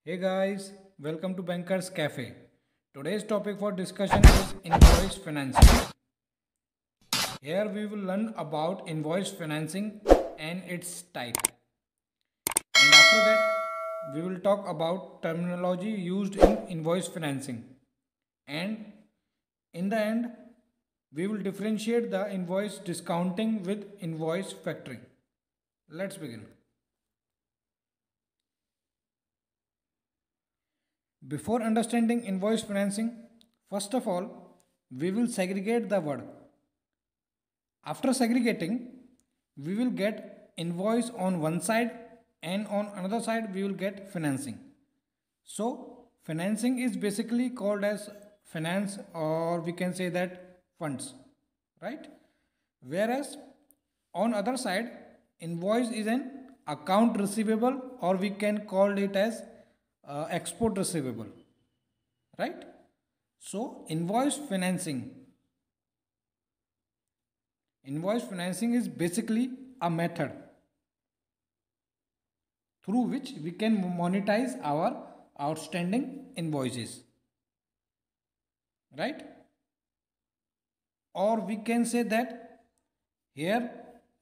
Hey guys, welcome to Bankers Cafe. Today's topic for discussion is invoice financing. Here we will learn about invoice financing and its type. And after that, we will talk about terminology used in invoice financing. And in the end, we will differentiate the invoice discounting with invoice factoring. Let's begin. Before understanding invoice financing, first of all, we will segregate the word. After segregating, we will get invoice on one side and on another side we will get financing. So, financing is basically called as finance or we can say that funds, right? Whereas on other side, invoice is an account receivable or we can call it as export receivable, right? So, invoice financing is basically a method through which we can monetize our outstanding invoices, right? Or we can say that here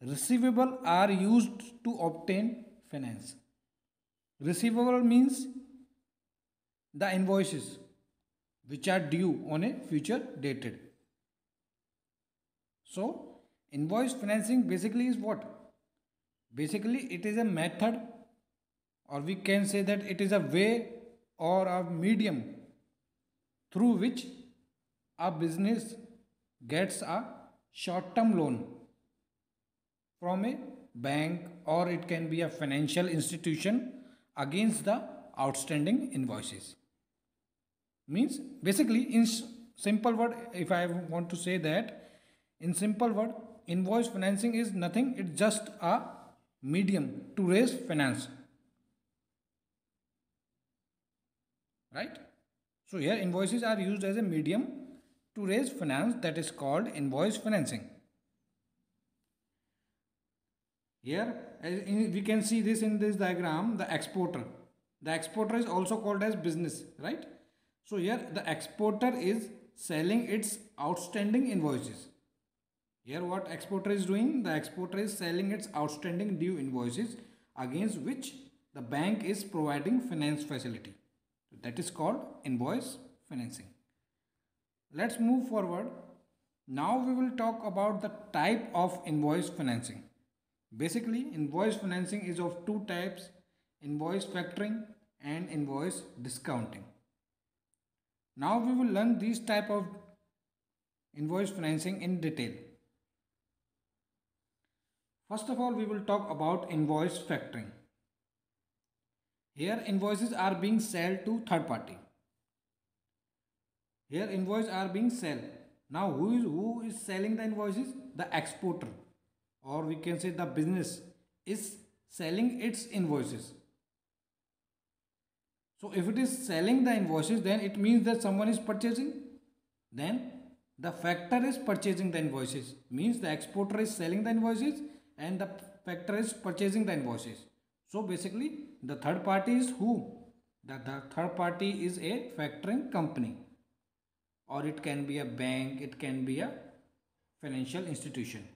receivable are used to obtain finance. Receivable means the invoices which are due on a future dated. So, invoice financing basically is what? Basically, it is a method, or we can say that it is a way or a medium through which a business gets a short term loan from a bank or it can be a financial institution against the outstanding invoices. Means basically in simple word, if I want to say that in simple word, invoice financing is nothing, it's just a medium to raise finance, right? So here invoices are used as a medium to raise finance, that is called invoice financing. Here we can see this in this diagram, the exporter. The exporter is also called as business, right? So here the exporter is selling its outstanding invoices. Here what exporter is doing? The exporter is selling its outstanding due invoices against which the bank is providing finance facility. That is called invoice financing. Let's move forward. Now we will talk about the type of invoice financing. Basically, invoice financing is of two types, invoice factoring and invoice discounting. Now we will learn these type of invoice financing in detail. First of all, we will talk about invoice factoring. Here invoices are being sold to third party. Here invoices are being sold. Now who is selling the invoices? The exporter, or we can say the business is selling its invoices. So if it is selling the invoices, then it means that someone is purchasing. Then the factor is purchasing the invoices. Means the exporter is selling the invoices and the factor is purchasing the invoices. So basically the third party is who? The third party is a factoring company, or it can be a bank, it can be a financial institution.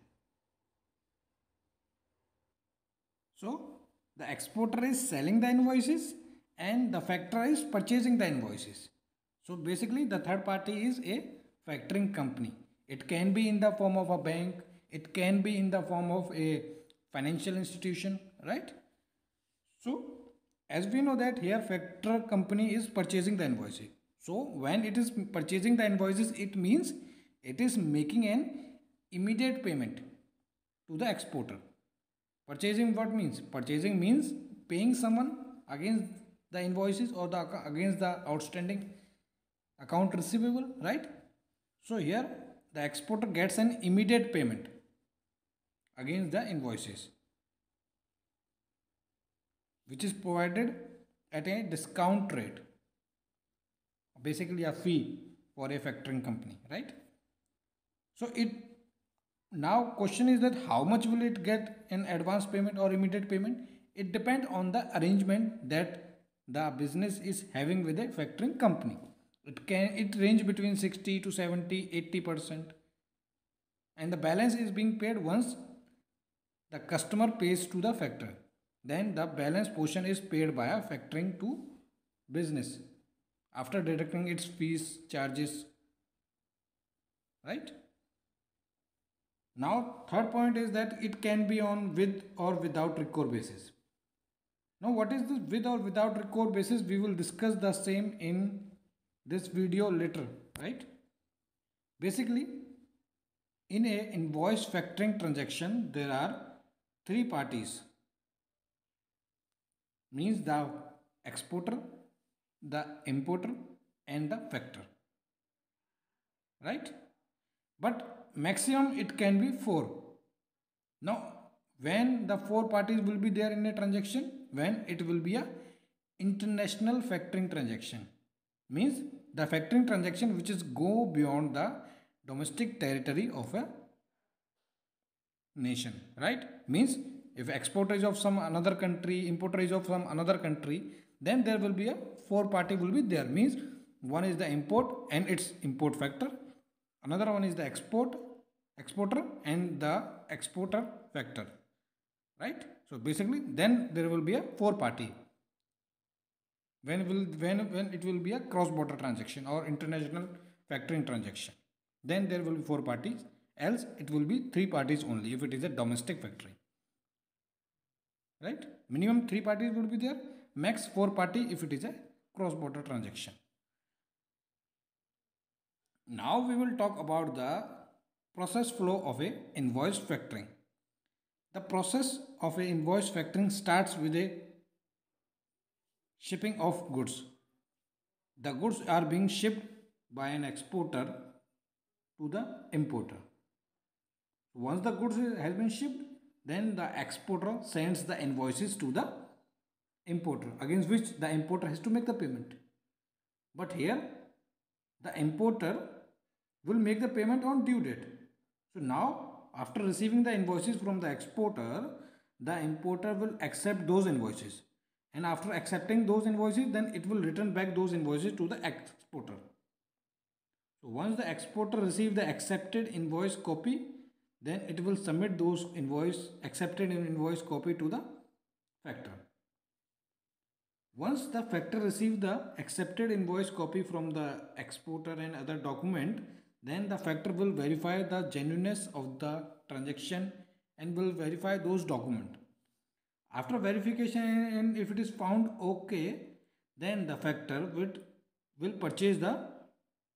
So the exporter is selling the invoices and the factor is purchasing the invoices. So basically the third party is a factoring company. It can be in the form of a bank, it can be in the form of a financial institution, right? So as we know that here factor company is purchasing the invoices. So when it is purchasing the invoices, it means it is making an immediate payment to the exporter. Purchasing what means? Purchasing means paying someone against the invoices or against the outstanding account receivable, right? So here the exporter gets an immediate payment against the invoices, which is provided at a discount rate, basically a fee for a factoring company, right? So it now question is that how much will it get in advance payment or immediate payment? It depends on the arrangement that the business is having with a factoring company. It range between 60 to 70, 80%, and the balance is being paid once the customer pays to the factor. Then the balance portion is paid by a factoring to business after deducting its fees, charges, right? Now, third point is that it can be on with or without record basis. Now, what is this with or without record basis? We will discuss the same in this video later, right? Basically, in a invoice factoring transaction, there are three parties. Means the exporter, the importer, and the factor, right? But maximum it can be four. Now, when the four parties will be there in a transaction, when it will be a international factoring transaction, means the factoring transaction which is go beyond the domestic territory of a nation, right? Means if exporter is of some another country, importer is of some another country, then there will be a four party will be there. Means one is the import and its import factor, another one is the exporter and the exporter factor, right? So basically then there will be a four party when it will be a cross border transaction or international factoring transaction, then there will be four parties, else it will be three parties only if it is a domestic factory, right? Minimum three parties will be there, max four party if it is a cross border transaction. Now we will talk about the process flow of a invoice factoring. The process of a invoice factoring starts with a shipping of goods. The goods are being shipped by an exporter to the importer. Once the goods has been shipped, then the exporter sends the invoices to the importer, against which the importer has to make the payment. But here the importer will make the payment on due date. So now after receiving the invoices from the exporter, the importer will accept those invoices, and after accepting those invoices, then it will return back those invoices to the exporter. So once the exporter receives the accepted invoice copy, then it will submit those accepted invoice copy to the factor. Once the factor receives the accepted invoice copy from the exporter and other document, then the factor will verify the genuineness of the transaction and will verify those documents. After verification, and if it is found okay, then the factor will purchase the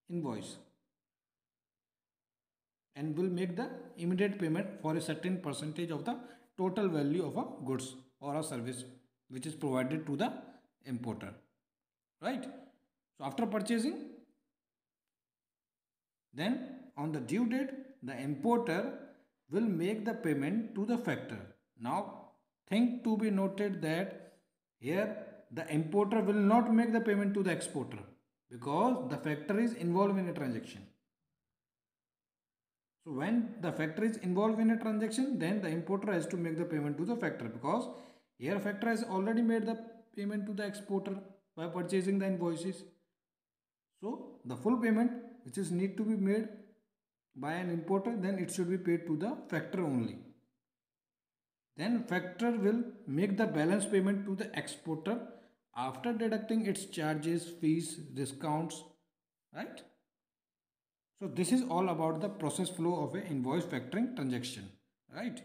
invoice and will make the immediate payment for a certain percentage of the total value of a goods or a service which is provided to the importer, right? So after purchasing, then on the due date, the importer will make the payment to the factor. Now thing to be noted that here the importer will not make the payment to the exporter because the factor is involved in a transaction. So when the factor is involved in a transaction, then the importer has to make the payment to the factor, because here factor has already made the payment to the exporter by purchasing the invoices. So the full payment which is need to be made by an importer, then it should be paid to the factor only. Then factor will make the balance payment to the exporter after deducting its charges, fees, discounts, right? So this is all about the process flow of an invoice factoring transaction, right?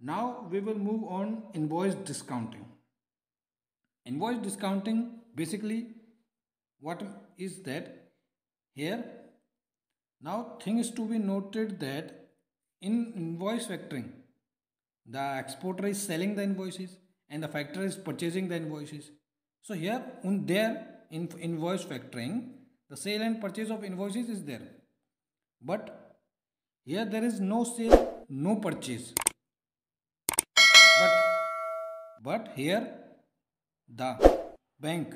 Now we will move on invoice discounting. Invoice discounting, basically what is that here? Now things to be noted that in invoice factoring, the exporter is selling the invoices and the factor is purchasing the invoices. So here in invoice factoring, the sale and purchase of invoices is there, but here there is no sale, no purchase. But here the bank,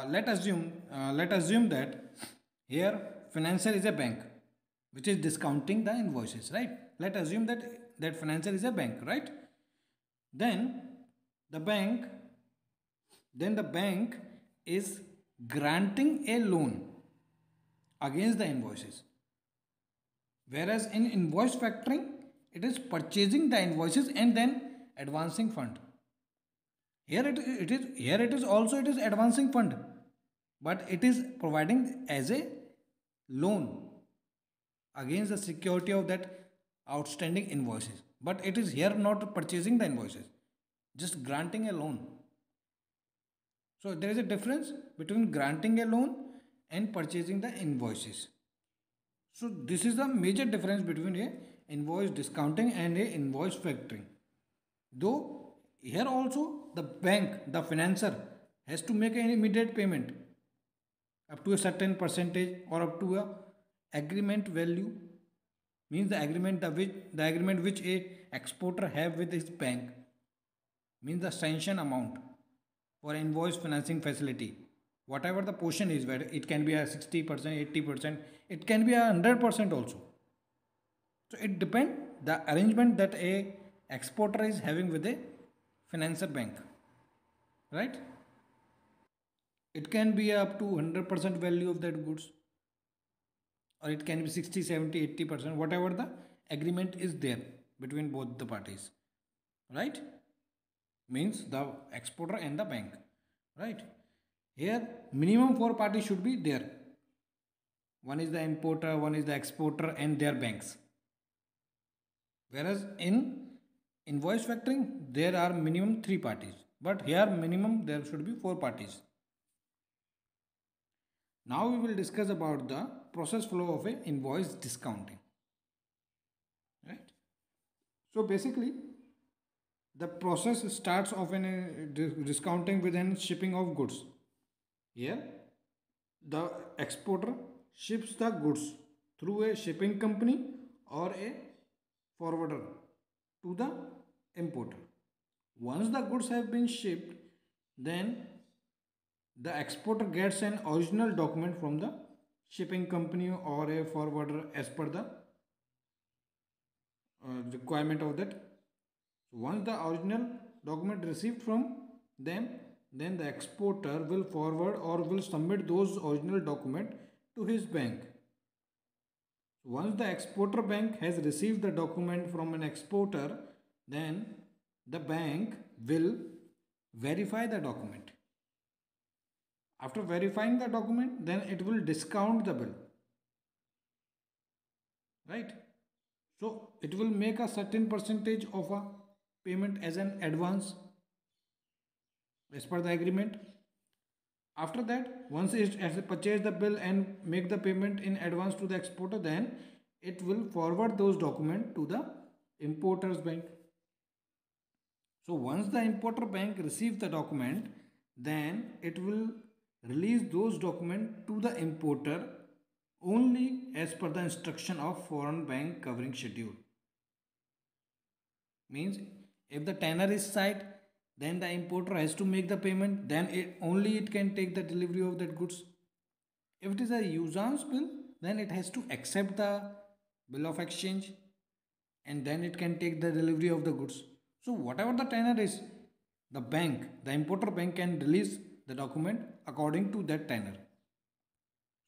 let assume that here financier is a bank which is discounting the invoices, right? Let assume that financier is a bank, right? then the bank then the bank is granting a loan against the invoices, whereas in invoice factoring it is purchasing the invoices and then advancing fund. Here it is also it is advancing fund, but it is providing as a loan against the security of that outstanding invoices, but it is here not purchasing the invoices, just granting a loan. So there is a difference between granting a loan and purchasing the invoices. So this is the major difference between a invoice discounting and a invoice factoring. Though here also the bank, the financer has to make an immediate payment up to a certain percentage or up to a agreement value, means the agreement which a exporter have with his bank, means the sanction amount for invoice financing facility, whatever the portion is, whether it can be a 60%, 80%, it can be a 100% also. So it depends the arrangement that a exporter is having with a financer bank, right? It can be up to 100% value of that goods, or it can be 60, 70, 80%, whatever the agreement is there between both the parties, right? Means the exporter and the bank, right? Here minimum four parties should be there. One is the importer, one is the exporter, and their banks. Whereas in invoice factoring there are minimum three parties, but here minimum there should be four parties. Now we will discuss about the process flow of a invoice discounting, right? So basically the process starts of an discounting within shipping of goods. Here the exporter ships the goods through a shipping company or a forwarder to the importer. Once the goods have been shipped, then the exporter gets an original document from the shipping company or a forwarder as per the requirement of that. So once the original document received from them, then the exporter will forward or will submit those original document to his bank. Once the exporter bank has received the document from an exporter, then the bank will verify the document. After verifying the document, then it will discount the bill, right? So it will make a certain percentage of a payment as an advance as per the agreement. After that, once it has purchased the bill and make the payment in advance to the exporter, then it will forward those documents to the importer's bank. So once the importer bank receives the document, then it will release those documents to the importer only as per the instruction of foreign bank covering schedule. Means if the tenor is signed, then the importer has to make the payment, then only it can take the delivery of that goods. If it is a usance bill, then it has to accept the bill of exchange and then it can take the delivery of the goods. So whatever the tenor is, the importer bank can release the document according to that tenor.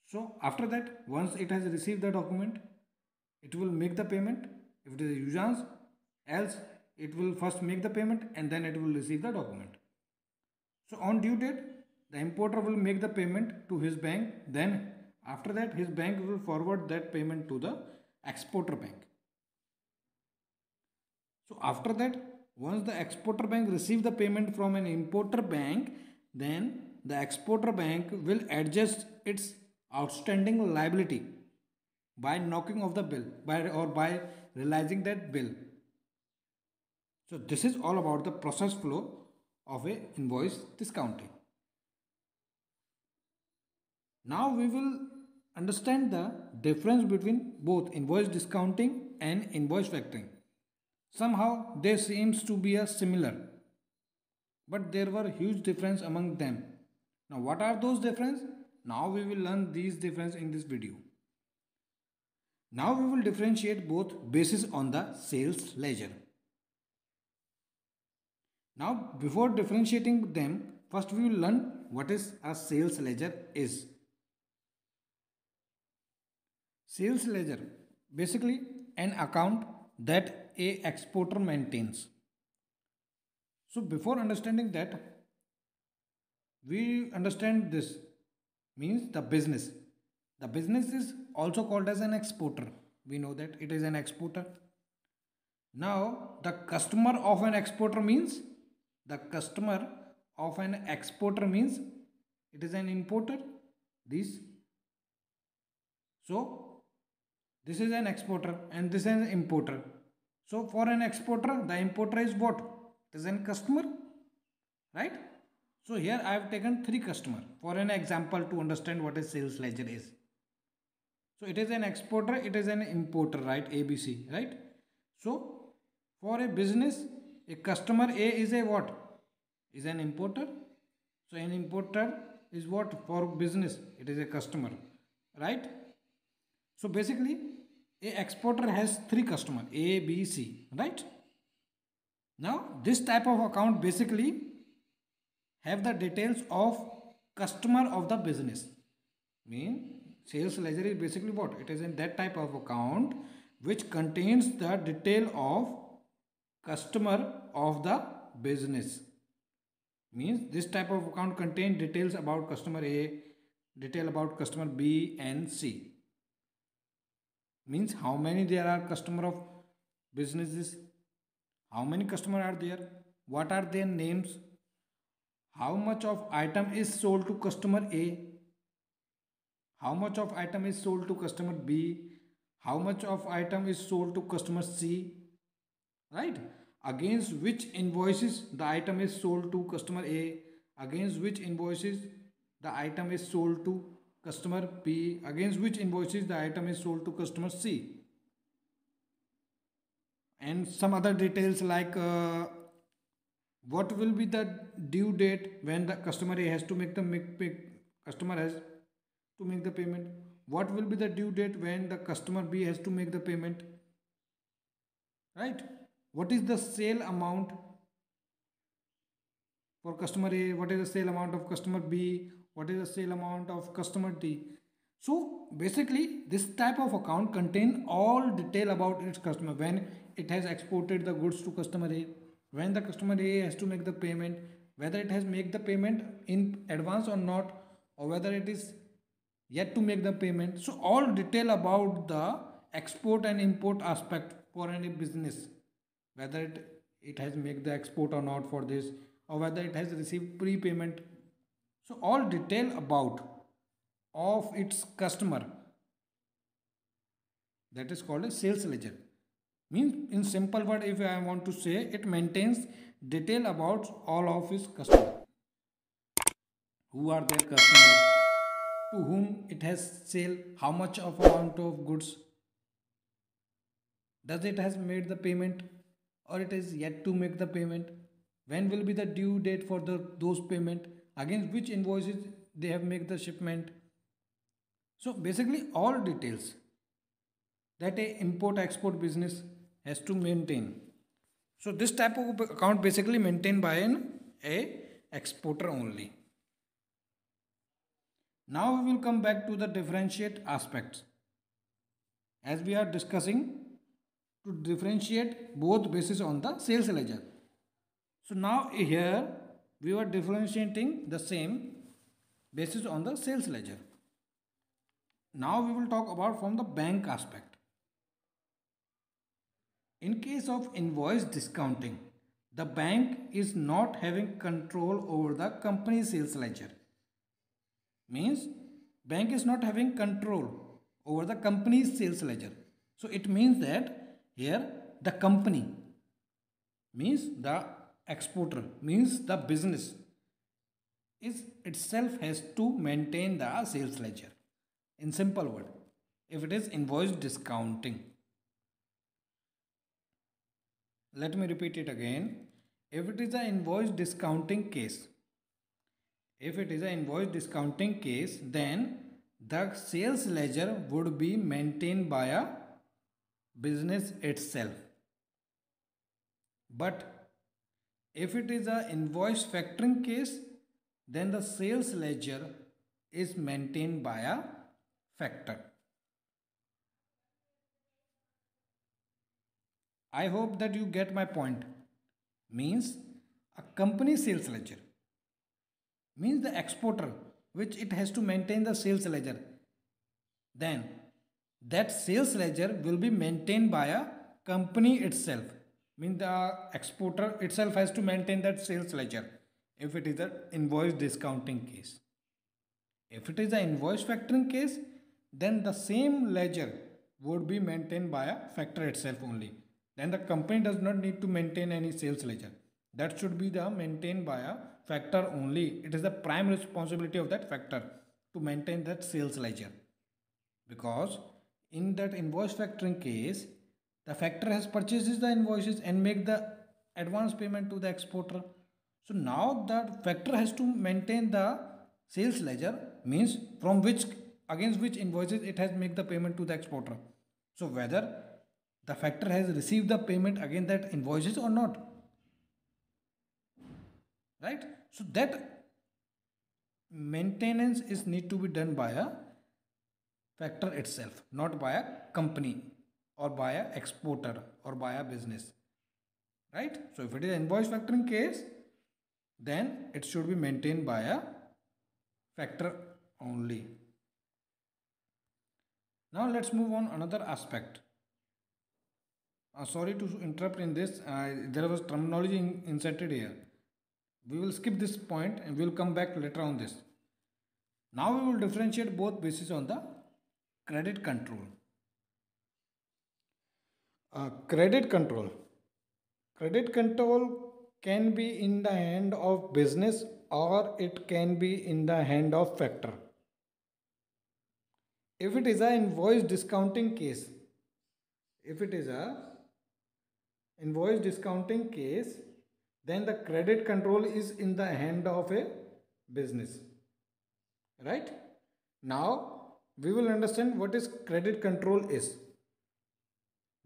So after that, once it has received the document, it will make the payment. If it is a usance, else it will first make the payment and then it will receive the document. So on due date, the importer will make the payment to his bank. Then after that, his bank will forward that payment to the exporter bank. So after that, once the exporter bank receive the payment from an importer bank, then the exporter bank will adjust its outstanding liability by knocking off the bill by realizing that bill. So this is all about the process flow of a invoice discounting. Now we will understand the difference between both invoice discounting and invoice factoring. Somehow they seems to be a similar, but there were huge difference among them. Now what are those difference? Now we will learn these difference in this video. Now we will differentiate both basis on the sales ledger. Now before differentiating them, first we will learn what is a sales ledger is. Sales ledger, basically an account that a exporter maintains. So before understanding that, we understand this means the business. The business is also called as an exporter. We know that it is an exporter. Now the customer of an exporter means the customer of an exporter means it is an importer. This so this is an exporter and this is an importer. So for an exporter, the importer is what? It is an customer, right? So here I have taken three customer for an example to understand what a sales ledger is. So it is an exporter, it is an importer, right? ABC, right? So for a business, a customer A is a what? Is an importer. So an importer is what for business? It is a customer, right? So basically, a exporter has three customer A, B, C, right? Now this type of account basically have the details of customer of the business. Mean sales ledger is basically what? It is in that type of account which contains the detail of customer of the business. Means this type of account contain details about customer A, detail about customer B and C. Means how many there are customer of businesses, how many customer are there, what are their names, how much of item is sold to customer A, how much of item is sold to customer B, how much of item is sold to customer C, right? Against which invoices the item is sold to customer A, against which invoices the item is sold to customer B, against which invoices the item is sold to customer C, and some other details like what will be the due date when the customer A has to make the customer has to make the payment, what will be the due date when the customer B has to make the payment, right? What is the sale amount for customer A, what is the sale amount of customer B, what is the sale amount of customer D. So basically this type of account contain all detail about its customer, when it has exported the goods to customer A, when the customer A has to make the payment, whether it has make the payment in advance or not, or whether it is yet to make the payment. So all detail about the export and import aspect for any business, whether it has made the export or not for this, or whether it has received prepayment. So all detail about of its customer, that is called a sales ledger. Means in simple word, if I want to say, it maintains detail about all of its customer, who are their customers, to whom it has sale, how much of amount of goods, does it has made the payment or it is yet to make the payment, when will be the due date for those payment, against which invoices they have made the shipment. So basically all details that a import export business has to maintain. So this type of account basically maintained by a exporter only. Now we will come back to the differentiate aspects, as we are discussing to differentiate both basis on the sales ledger. So now here we are differentiating the same basis on the sales ledger. Now we will talk about from the bank aspect. In case of invoice discounting, the bank is not having control over the company's sales ledger. Means bank is not having control over the company's sales ledger. So it means that here the company means the exporter, means the business is itself has to maintain the sales ledger. In simple word, if it is invoice discounting, let me repeat it again. If it is an invoice discounting case, then the sales ledger would be maintained by a business itself. But If it is a invoice factoring case, then the sales ledger is maintained by a factor. I hope that you get my point. Means a company sales ledger means the exporter, which it has to maintain the sales ledger. Then that sales ledger will be maintained by a company itself. Means the exporter itself has to maintain that sales ledger if it is an invoice discounting case. If it is an invoice factoring case, then the same ledger would be maintained by a factor itself only. Then the company does not need to maintain any sales ledger. That should be the maintained by a factor only. It is the prime responsibility of that factor to maintain that sales ledger. Because in that invoice factoring case, the factor has purchases the invoices and make the advance payment to the exporter. So now the factor has to maintain the sales ledger, means from which against which invoices it has make the payment to the exporter. So whether the factor has received the payment against that invoices or not, right? So that maintenance is need to be done by a factor itself, not by a company or by a exporter or by a business, right? So if it is invoice factoring case, then it should be maintained by a factor only. Now let's move on another aspect. Sorry to interrupt in this. There was terminology inserted here. We will skip this point and we will come back later on this. Now we will differentiate both basis on the credit control. Credit control. Credit control can be in the hand of business or it can be in the hand of factor. If it is an invoice discounting case, then the credit control is in the hand of a business, right? Now we will understand what is credit control is.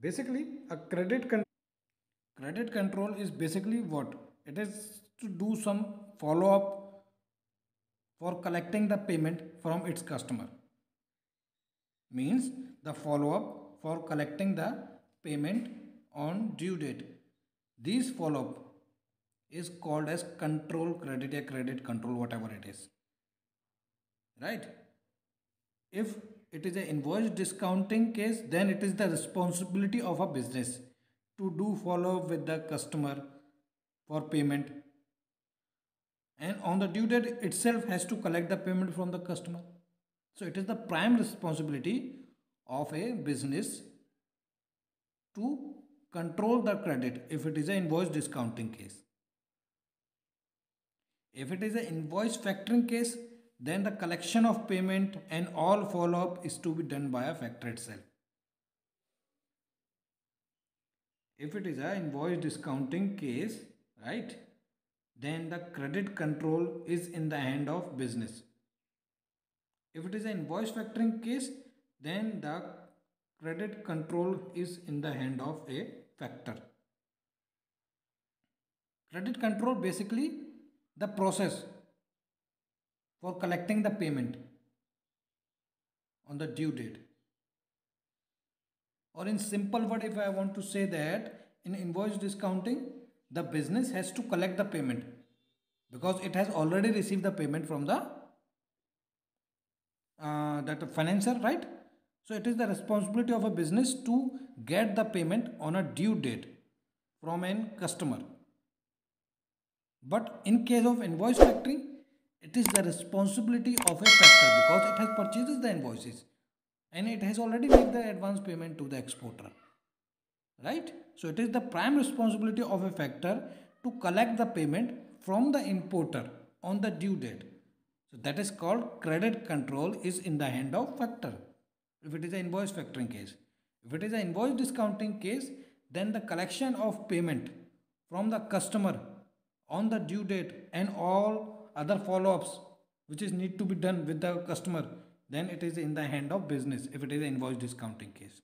Basically, a credit control is basically what? It is to do some follow up for collecting the payment from its customer. Means the follow up for collecting the payment on due date. This follow up is called as control credit or credit control, whatever it is, right? If it is an invoice discounting case, then it is the responsibility of a business to do follow up with the customer for payment, and on the due date itself has to collect the payment from the customer. So it is the prime responsibility of a business to control the credit if it is an invoice discounting case. If it is an invoice factoring case, then the collection of payment and all follow up is to be done by a factor itself. If it is an invoice discounting case, right, then the credit control is in the hand of business. If it is an invoice factoring case, then the credit control is in the hand of a factor. Credit control basically the process for collecting the payment on the due date. Or in simple word, if I want to say that in invoice discounting, the business has to collect the payment because it has already received the payment from the that financier, right? So it is the responsibility of a business to get the payment on a due date from a customer. But in case of invoice factoring, it is the responsibility of a factor because it has purchased the invoices and it has already made the advance payment to the exporter, right? So it is the prime responsibility of a factor to collect the payment from the importer on the due date. So that is called credit control is in the hand of factor if it is an invoice factoring case. If it is an invoice discounting case, then the collection of payment from the customer on the due date and all other follow-ups which is need to be done with the customer, then it is in the hand of business if it is an invoice discounting case.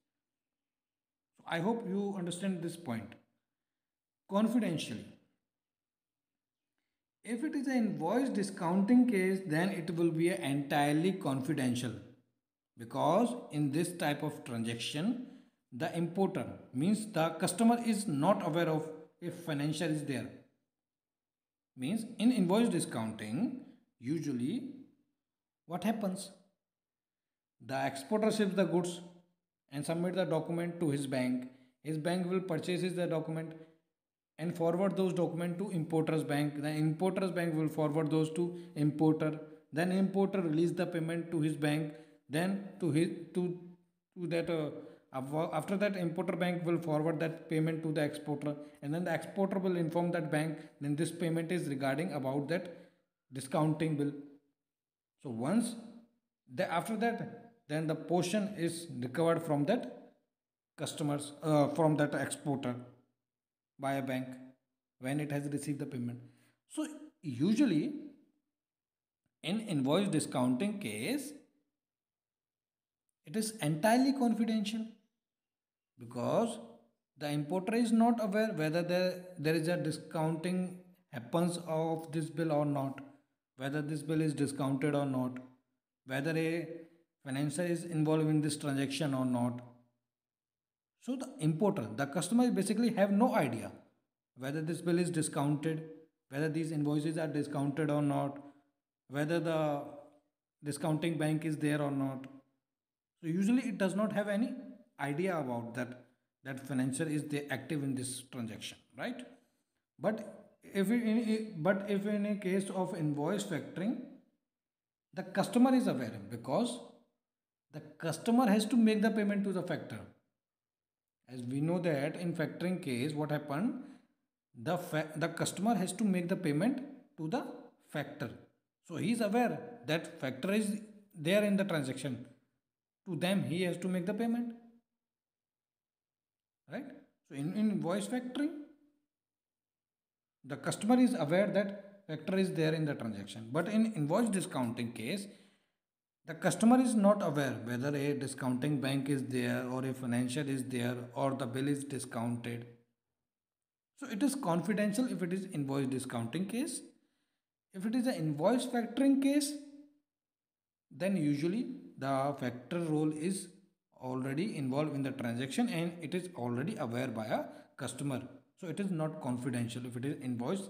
So I hope you understand this point. Confidentially, If it is an invoice discounting case, then it will be entirely confidential, because in this type of transaction the importer means the customer is not aware of if financial is there. Means in invoice discounting, usually what happens, the exporter ships the goods and submit the document to his bank. His bank will purchases the document and forward those document to importer's bank. The importer's bank will forward those to importer. Then importer release the payment to his bank. Then to that after that importer bank will forward that payment to the exporter, and then the exporter will inform that bank. Then this payment is regarding about that discounting bill. So once after that, then the portion is recovered from that customers from that exporter by a bank when it has received the payment. So usually in invoice discounting case, it is entirely confidential, because the importer is not aware whether there is a discounting happens of this bill or not, whether this bill is discounted or not, whether a financier is involved in this transaction or not. So the importer, the customer basically have no idea whether this bill is discounted, whether these invoices are discounted or not, whether the discounting bank is there or not. So usually it does not have any idea about that financier is active in this transaction, right? But if in a case of invoice factoring, the customer is aware, because the customer has to make the payment to the factor. As we know that in factoring case, what happened, the customer has to make the payment to the factor. So he is aware that factor is there in the transaction. To them, he has to make the payment, right? So in invoice factoring, the customer is aware that factor is there in the transaction. But in invoice discounting case, the customer is not aware whether a discounting bank is there or a financial is there or the bill is discounted. So it is confidential if it is invoice discounting case. If it is an invoice factoring case, then usually the factor role is already involved in the transaction and it is already aware by a customer. So it is not confidential if it is invoice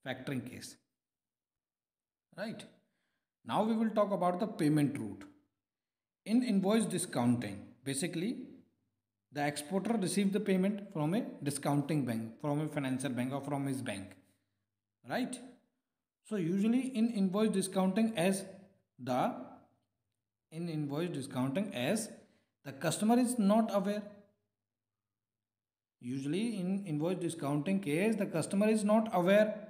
factoring case. Right. Now we will talk about the payment route. In invoice discounting, basically the exporter received the payment from a discounting bank, from a financial bank or from his bank. Right. So usually in invoice discounting, as the customer is not aware. Usually in invoice discounting case, the customer is not aware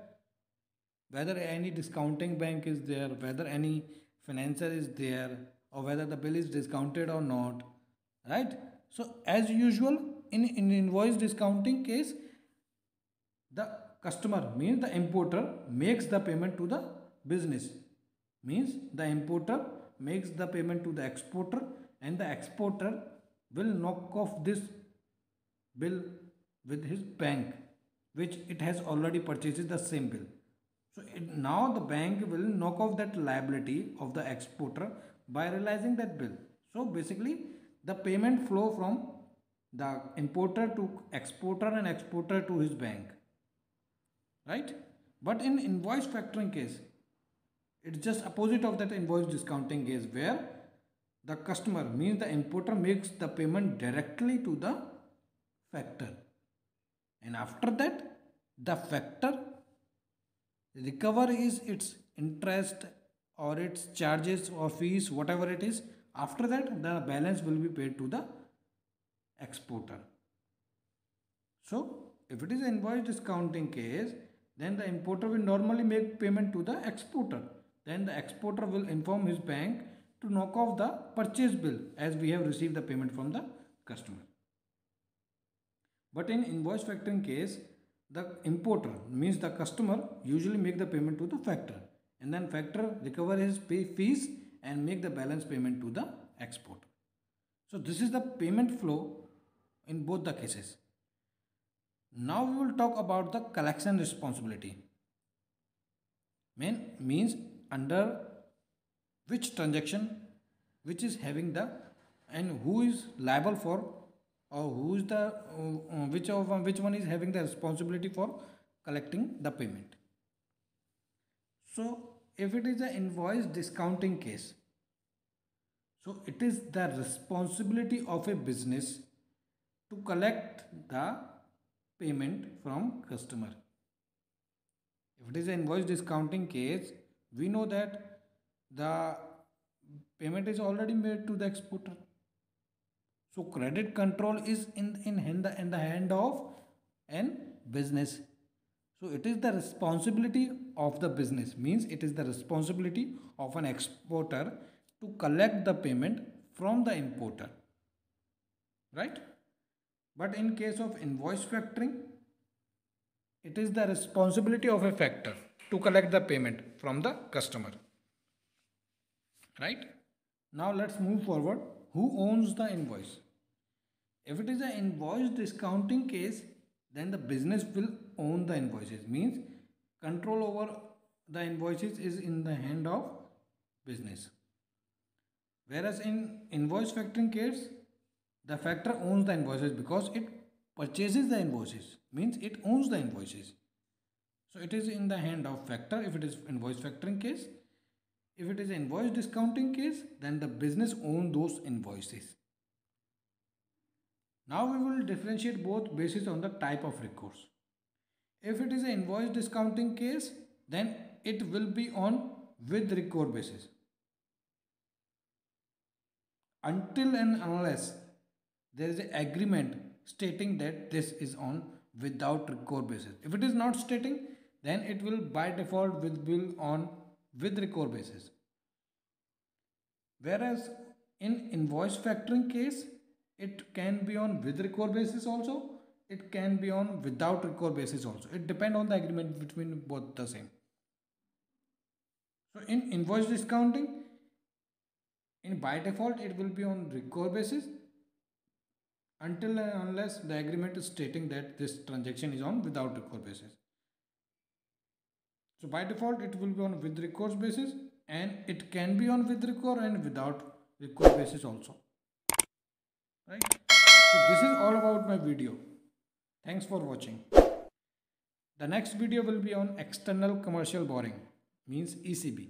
whether any discounting bank is there, whether any financier is there, or whether the bill is discounted or not, right? So as usual in invoice discounting case, the customer means the importer makes the payment to the business, means the importer makes the payment to the exporter, and the exporter will knock off this bill with his bank, which it has already purchased the same bill. So now the bank will knock off that liability of the exporter by realizing that bill. So basically the payment flow from the importer to exporter and exporter to his bank, right? But in invoice factoring case, it's just opposite of that invoice discounting case, where the customer means the importer makes the payment directly to the factor, and after that the factor recover is its interest or its charges or fees, whatever it is. After that the balance will be paid to the exporter. So if it is an invoice discounting case, then the importer will normally make payment to the exporter. Then the exporter will inform his bank to knock off the purchase bill, as we have received the payment from the customer. But in invoice factoring case, the importer means the customer usually make the payment to the factor, and then factor recover his fees and make the balance payment to the exporter. So this is the payment flow in both the cases. Now we will talk about the collection responsibility. Means under which transaction, which is having the, and who is liable for, or who is the which one is having the responsibility for collecting the payment. So if it is an invoice discounting case, so it is the responsibility of a business to collect the payment from customer. If it is an invoice discounting case, we know that the payment is already made to the exporter. So credit control is in the hand of an business. So it is the responsibility of the business, means it is the responsibility of an exporter to collect the payment from the importer, right? But in case of invoice factoring, it is the responsibility of a factor to collect the payment from the customer, right? Now let's move forward. Who owns the invoice? If it is an invoice discounting case, then the business will own the invoices, means control over the invoices is in the hand of business. Whereas in invoice factoring case, the factor owns the invoices because it purchases the invoices, means it owns the invoices. So it is in the hand of factor if it is invoice factoring case. If it is invoice discounting case, then the business owns those invoices. Now we will differentiate both based on the type of recourse. If it is an invoice discounting case, then it will be on with recourse basis. Until and unless there is an agreement stating that this is on without recourse basis. If it is not stating, then it will by default will on with recourse basis. Whereas in invoice factoring case, it can be on with recourse basis also, it can be on without recourse basis also. It depends on the agreement between both the same. So in invoice discounting, in by default it will be on recourse basis until and unless the agreement is stating that this transaction is on without recourse basis. So by default it will be on with recourse basis, and it can be on with recourse and without recourse basis also, right? So this is all about my video. Thanks for watching. The next video will be on external commercial borrowing, means ECB.